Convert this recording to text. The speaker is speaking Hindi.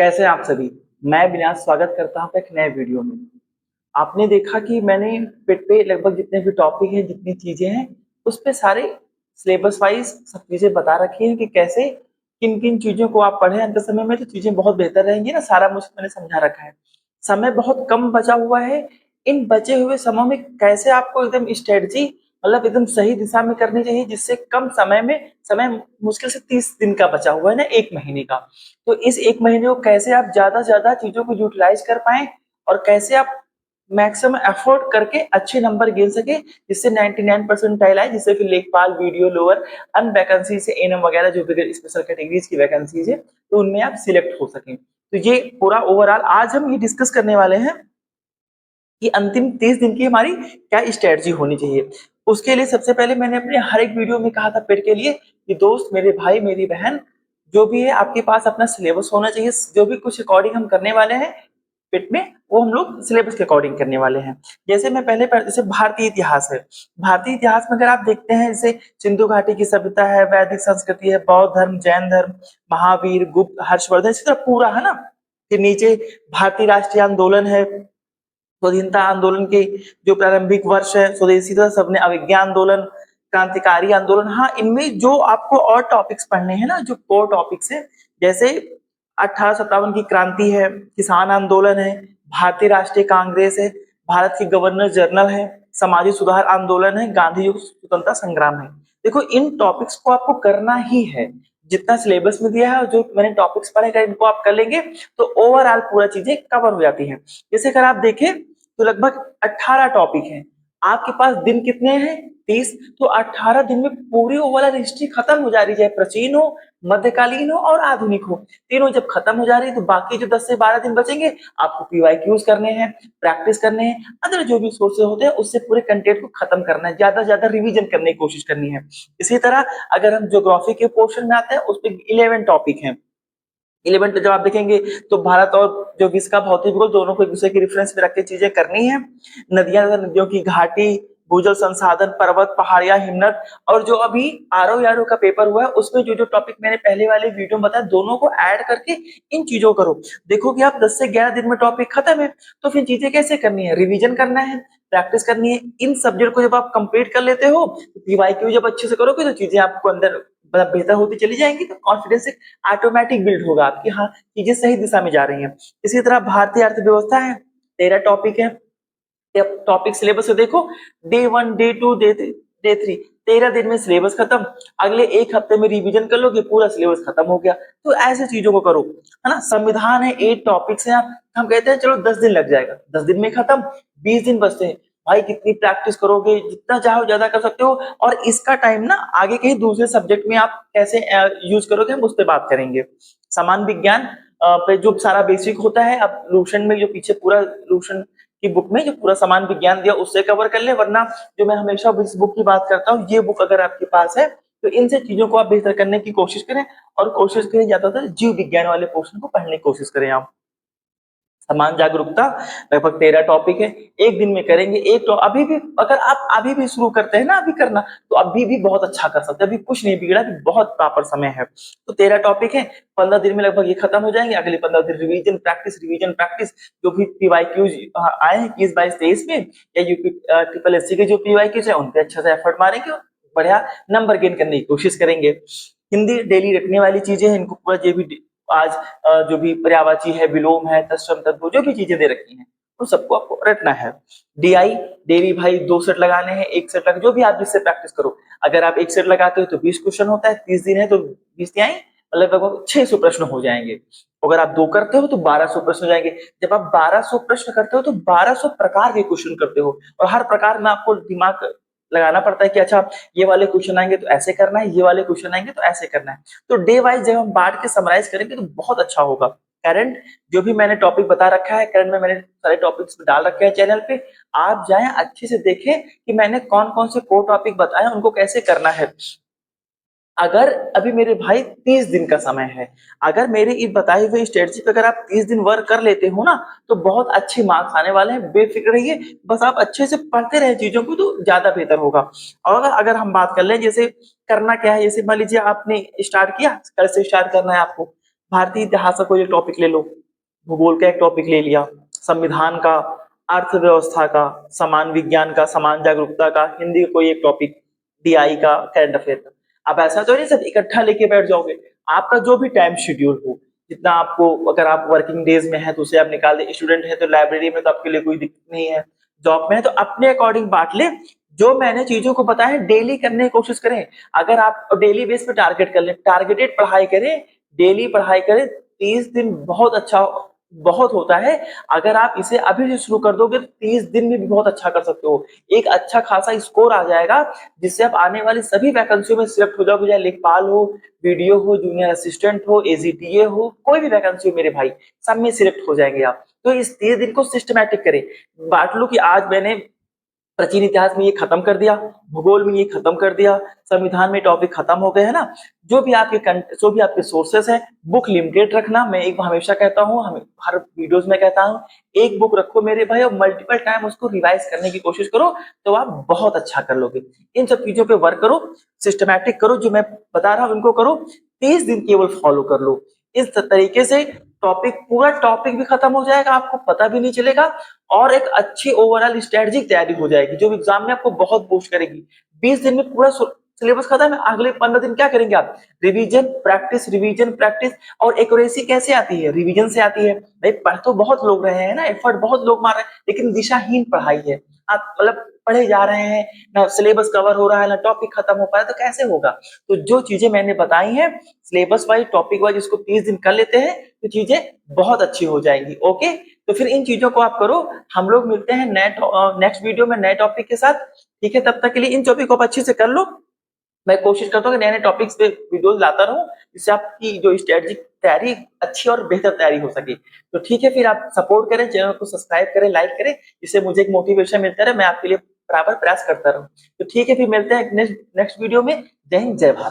कैसे हैं आप सभी। मैं विनाश स्वागत करता हूं एक नए वीडियो में। आपने देखा कि मैंने पिट पे लगभग जितने भी टॉपिक हैं, जितनी चीजें हैं, उस पे सारे सिलेबस वाइज सब चीजें बता रखी हैं कि कैसे किन किन चीजों को आप पढ़े अंत समय में तो चीजें बहुत बेहतर रहेंगी ना। सारा मुझे मैंने समझा रखा है। समय बहुत कम बचा हुआ है। इन बचे हुए समय में कैसे आपको एकदम स्ट्रेटजी मतलब एकदम सही दिशा में करनी चाहिए, जिससे कम समय में समय मुश्किल से 30 दिन का बचा हुआ है ना, 1 महीने का। तो इस 1 महीने को कैसे आप ज्यादा से ज्यादा चीजों को यूटिलाइज कर पाए और कैसे आप मैक्सिमम एफर्ट करके अच्छे नंबर गिन सके, जिससे 99% आए, जिससे फिर लेखपाल, वीडियो, लोअर, अन वैकेंसी से एनएम वगैरह जो भी स्पेशल कैटेगरीज की वैकेंसीज है तो उनमें आप सिलेक्ट हो सकें। तो ये पूरा ओवरऑल आज हम ये डिस्कस करने वाले हैं कि अंतिम 30 दिन की हमारी क्या स्ट्रेटजी होनी चाहिए। उसके लिए सबसे पहले मैंने अपने हर एक वीडियो में कहा था पेड के लिए कि दोस्त, मेरे भाई, मेरी बहन, जो भी है आपके पास अपना सिलेबस होना चाहिए। जो भी कुछ अकॉर्डिंग हम करने वाले हैं पेट में, वो हम लोग सिलेबस के अकॉर्डिंग करने वाले हैं। जैसे मैं पहले जैसे भारतीय इतिहास है। भारतीय इतिहास में अगर आप देखते हैं, जैसे सिंधु घाटी की सभ्यता है, वैदिक संस्कृति है, बौद्ध धर्म, जैन धर्म, महावीर, गुप्त, हर्षवर्धन, इसी तरह पूरा है ना। फिर नीचे भारतीय राष्ट्रीय आंदोलन है, स्वाधीनता आंदोलन के जो प्रारंभिक वर्ष है, स्वदेशी था सबने, अभिज्ञा आंदोलन, क्रांतिकारी आंदोलन। हाँ, इनमें जो आपको और टॉपिक्स पढ़ने हैं ना, जो कोर टॉपिक्स है, जैसे 1857 की क्रांति है, किसान आंदोलन है, भारतीय राष्ट्रीय कांग्रेस है, भारत की गवर्नर जनरल है, सामाजिक सुधार आंदोलन है, गांधी युग स्वतंत्रता संग्राम है। देखो, इन टॉपिक्स को आपको करना ही है। जितना सिलेबस में दिया है और जो मैंने टॉपिक्स पढ़े, अगर इनको आप कर लेंगे तो ओवरऑल पूरा चीजें कवर हो जाती हैं। जैसे अगर आप देखें तो लगभग 18 टॉपिक हैं। आपके पास दिन कितने हैं? 30। तो 18 दिन में पूरी ओवरऑल हिस्ट्री खत्म हो जा रही है, चाहे प्राचीन हो, मध्यकालीन हो और आधुनिक हो। तीनों जब खत्म हो जा रही है तो बाकी जो 10 से 12 दिन बचेंगे, आपको पीवाईक्यूज करने हैं, प्रैक्टिस करने हैं, अदर जो भी सोर्सेज होते हैं उससे पूरे कंटेंट को खत्म करना है, ज्यादा से ज्यादा रिवीजन करने की कोशिश करनी है। इसी तरह अगर हम ज्योग्राफी के पोर्शन में आते हैं, उसमें 11 टॉपिक हैं। 11 जब आप देखेंगे तो भारत और जो विश्व का भौतिक भूगोल दोनों को एक दूसरे के रेफरेंस में रख के चीजें करनी है। नदियां, नदियों की घाटी, भूजल संसाधन, पर्वत, पहाड़ियां, हिमनद, और जो अभी आरओ यारो का पेपर हुआ है उसमें जो जो टॉपिक मैंने पहले वाले वीडियो में बताया, दोनों को ऐड करके इन चीजों को करो। देखो कि आप 10 से 11 दिन में टॉपिक खत्म है, तो फिर चीजें कैसे करनी है? रिवीजन करना है, प्रैक्टिस करनी है। इन सब्जेक्ट को जब आप कंप्लीट कर लेते हो तो पीवाईक्यू जब अच्छे से करोगे तो चीजें आपको अंदर मतलब बेहतर होती चली जाएंगी, तो कॉन्फिडेंस ऑटोमेटिक बिल्ड होगा आपकी, हाँ चीजें सही दिशा में जा रही हैं। इसी तरह भारतीय अर्थव्यवस्था है, 13 टॉपिक है। टॉपिक सिलेबस को देखो, डे 1, डे 2, डे 3, 13 दिन में सिलेबस खत्म। अगले एक हफ्ते में रिवीजन कर लो कि पूरा सिलेबस खत्म हो गया। तो ऐसे चीजों को करो, है ना। संविधान है, 8 टॉपिक्स हैं। हम कहते हैं चलो 10 दिन लग जाएगा, 10 दिन में खत्म, 20 दिन बचते हैं। भाई कितनी प्रैक्टिस करोगे, जितना चाहो ज्यादा कर सकते हो। और इसका टाइम ना आगे कहीं दूसरे सब्जेक्ट में आप कैसे यूज करोगे, हम उस पर बात करेंगे। समान विज्ञान पे जो सारा बेसिक होता है, अब लूशन में जो पीछे पूरा लूशन की बुक में जो पूरा समान विज्ञान दिया उससे कवर कर ले, वरना जो मैं हमेशा इस बुक की बात करता हूँ, ये बुक अगर आपके पास है तो इनसे चीजों को आप बेहतर करने की कोशिश करें। और कोशिश करें ज्यादातर जीव विज्ञान वाले पोर्शन को पढ़ने की कोशिश करें आप। समान जागरूकता लगभग 13 टॉपिक है, एक दिन में करेंगे। एक तो अभी भी अगर आप अभी भी शुरू करते हैं ना अभी करना, तो अभी भी बहुत अच्छा कर सकते हैं। अभी कुछ नहीं बिगड़ा, अभी बहुत प्रॉपर समय है। तो 13 टॉपिक है, 15 दिन में लगभग ये खत्म हो जाएंगे। अगले 15 दिन रिवीजन प्रैक्टिस, रिवीजन प्रैक्टिस। जो भी पीवाईक्यूज आए हैं 21, 22, 23 में, या यूपी ट्रिपल एससी के जो पीवाईक्यूज है उन पे अच्छा से एफर्ट मारेंगे, बढ़िया नंबर गेन करने की कोशिश करेंगे। हिंदी डेली रखने वाली चीजें हैं, इनको पूरा जो भी आज जो भी पर्यायवाची है, विलोम है, तत्सम तद्भव, जो भी चीजें दे रखी हैं उन सबको आपको रटना है। डीआई डेली भाई 2 सेट लगाने हैं, 1 सेट लगा, जो भी आप जिससे प्रैक्टिस करो। अगर आप 1 सेट लगाते हो तो 20 क्वेश्चन होता है, 30 दिन है तो 20 तिहाई मतलब लगभग 600 प्रश्न हो जाएंगे। अगर आप 2 करते हो तो 1200 प्रश्न हो जाएंगे। जब आप 1200 प्रश्न करते हो तो 1200 प्रकार के क्वेश्चन करते हो, और हर प्रकार में आपको दिमाग लगाना पड़ता है कि अच्छा ये वाले क्वेश्चन आएंगे तो ऐसे करना है, ये वाले क्वेश्चन आएंगे तो ऐसे करना है। तो डे वाइज जब हम बांट के समराइज करेंगे तो बहुत अच्छा होगा। करंट जो भी मैंने टॉपिक बता रखा है, करंट में मैंने सारे टॉपिक्स डाल रखे हैं चैनल पे, आप जाएं अच्छे से देखें कि मैंने कौन कौन से कोर टॉपिक बताए, उनको कैसे करना है। अगर अभी मेरे भाई 30 दिन का समय है, अगर मेरे इस बताई हुई स्ट्रेटजी पे अगर आप 30 दिन वर्क कर लेते हो ना, तो बहुत अच्छे मार्क्स आने वाले हैं। बेफिक्र रहिए, बस आप अच्छे से पढ़ते रहे चीजों को तो ज्यादा बेहतर होगा। और अगर हम बात कर लें जैसे करना क्या है, जैसे मान लीजिए आपने स्टार्ट किया, कल से स्टार्ट करना है आपको, भारतीय इतिहास का कोई एक टॉपिक ले लो, भूगोल का एक टॉपिक ले लिया, संविधान का, अर्थव्यवस्था का, समान विज्ञान का, समान जागरूकता का, हिंदी का कोई एक टॉपिक, डीआई का, करंट अफेयर का। अब ऐसा तो नहीं सब इकट्ठा लेके बैठ जाओगे, आपका जो भी टाइम शेड्यूल हो, जितना आपको, अगर आप वर्किंग डेज में है तो उसे आप निकाल दे, स्टूडेंट है तो लाइब्रेरी में तो आपके लिए कोई दिक्कत नहीं है, जॉब में है तो अपने अकॉर्डिंग बांट ले। जो मैंने चीजों को बताया डेली करने की कोशिश करें। अगर आप डेली बेस पे टारगेट कर लें, टारगेटेड पढ़ाई करें, डेली पढ़ाई करें, 30 दिन बहुत अच्छा, बहुत होता है। अगर आप इसे अभी से शुरू कर दोगे तो 30 दिन में भी बहुत अच्छा कर सकते हो, एक अच्छा खासा स्कोर आ जाएगा, जिससे आप आने वाली सभी वैकेंसियों में सिलेक्ट हो जाओगे, चाहे लेखपाल हो, वीडियो हो, जूनियर असिस्टेंट हो, एजीटीए हो, कोई भी वैकेंसी हो मेरे भाई, सब में सिलेक्ट हो जाएंगे आप। तो इस 30 दिन को सिस्टमैटिक करें, बांट लो कि आज मैंने प्राचीन इतिहास में ये खत्म कर दिया, भूगोल में ये खत्म कर दिया, संविधान में टॉपिक खत्म हो गए है ना। जो भी आपके सोर्सेस हैं, बुक लिमिटेड रखना, मैं एक हमेशा कहता हूँ, हर वीडियोस में कहता हूँ, एक बुक रखो मेरे भाई और मल्टीपल टाइम उसको रिवाइज करने की कोशिश करो, तो आप बहुत अच्छा कर लोगे। इन सब चीजों पे वर्क करो, सिस्टमैटिक करो, जो मैं बता रहा हूँ उनको करो, 30 दिन केवल फॉलो कर लो। इस तरीके से पूरा टॉपिक भी खत्म हो जाएगा, आपको पता भी नहीं चलेगा, और एक अच्छी ओवरऑल स्ट्रेटजिक तैयारी हो जाएगी, जो एग्जाम में आपको बहुत बूस्ट करेगी। 20 दिन में पूरा सिलेबस खत्म है, अगले 15 दिन क्या करेंगे आप? Revision practice. और एक्यूरेसी कैसे आती है? रिवीजन से आती है भाई। पढ़ तो बहुत लोग रहे हैं ना, एफर्ट बहुत लोग मार रहे हैं, लेकिन दिशाहीन पढ़ाई है। आप मतलब पढ़े जा रहे हैं, ना सिलेबस कवर हो रहा है, ना टॉपिक खत्म हो पाया, तो कैसे होगा? तो जो चीजें मैंने बताई हैं सिलेबस वाइज, टॉपिक वाइज, इसको 30 दिन कर लेते हैं तो चीजें बहुत अच्छी हो जाएंगी। ओके, तो फिर इन चीजों को आप करो। हम लोग मिलते हैं नेक्स्ट वीडियो में नए टॉपिक के साथ। ठीक है, तब तक के लिए इन टॉपिक को आप अच्छे से कर लो। मैं कोशिश करता हूँ कि नए नए टॉपिक्स पे वीडियोस लाता रहूं, जिससे आपकी जो स्ट्रेटजी तैयारी अच्छी और बेहतर तैयारी हो सके। तो ठीक है, फिर आप सपोर्ट करें, चैनल को सब्सक्राइब करें, लाइक करें, जिससे मुझे एक मोटिवेशन मिलता रहे, मैं आपके लिए बराबर प्रयास करता रहूं। तो ठीक है, फिर मिलते हैं नेक्स्ट वीडियो में। जय हिंद, जय भारत।